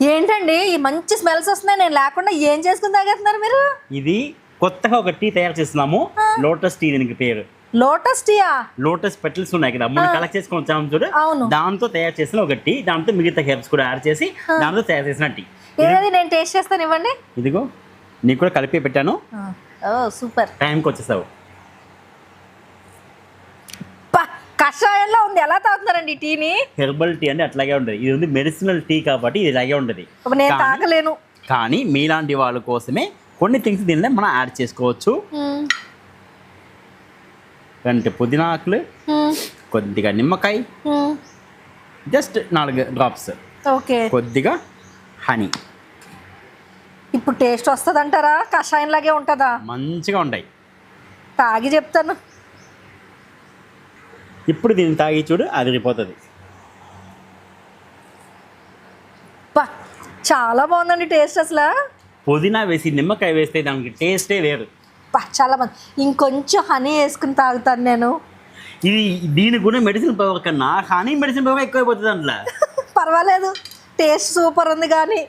ఏంటండి ఈ మంచి స్మెల్స్ వస్తున్నాయి, నేను లేకుండా ఏం చేసుకుని తాగేస్తున్నారు మీరు? ఇది కొత్తగా ఒక టీ తయారు చేస్తున్నాము, లోటస్ టీ దీనికి పేరు. లోటస్ టీయా? లోటస్ పెటల్స్ ఉన్నాయి కదా, మనం కలెక్ట్ చేసుకొని వచ్చాము చూడు, అవును. దాంతో తయారు చేసిన ఒక టీ, దాంతో మిగతా హెర్బ్స్ కూడా యాడ్ చేసి దాంతో తయారు చేసిన టీ. ఏది నేను టేస్ట్ చేస్తాను, ఇవ్వండి. ఇదిగో నీకు కూడా కలిపి పెట్టాను, ఓ సూపర్. టైంకి వచ్చేసావు. కషాయంలో ఉంది, ఎలా తాగుతున్నారండి ఈ టీని? హెర్బల్ టీ అంటే అట్లాగే ఉంటుంది, ఇది ఉంది మెడిసినల్ టీ కాబట్టి ఇది ఇలాగే ఉంటుంది. నేను తాగలేను. కానీ మీలాంటి వాళ్ళ కోసమే కొన్ని థింగ్స్ దీనిలో మనం యాడ్ చేసుకోవచ్చు. అంటే పుదీనా ఆకులు, కొద్దిగా నిమ్మకాయ, జస్ట్ 4 డ్రాప్స్, ఓకే, కొద్దిగా హనీ. ఇప్పుడు టేస్ట్ వస్తుంది అంటారా? కషాయం లాగే ఉంటుందా? మంచిగా ఉంటాయి, తాగి చెప్తాను. ఇప్పుడు దీన్ని తాగి చూడు, అదిరిపోతుంది. చాలా బాగుందండి టేస్ట్ అసలు. పుదీనా వేసి నిమ్మకాయ వేస్తే దానికి టేస్టే వేరు. చాలా బాగుంది. ఇంకొంచెం హనీ వేసుకుని తాగుతాను నేను. ఇది దీని కూడా మెడిసిన్ పవర్ కన్నా హనీ మెడిసిన్ పవర్ ఎక్కువైపోతుంది అందులో. పర్వాలేదు, టేస్ట్ సూపర్ ఉంది కానీ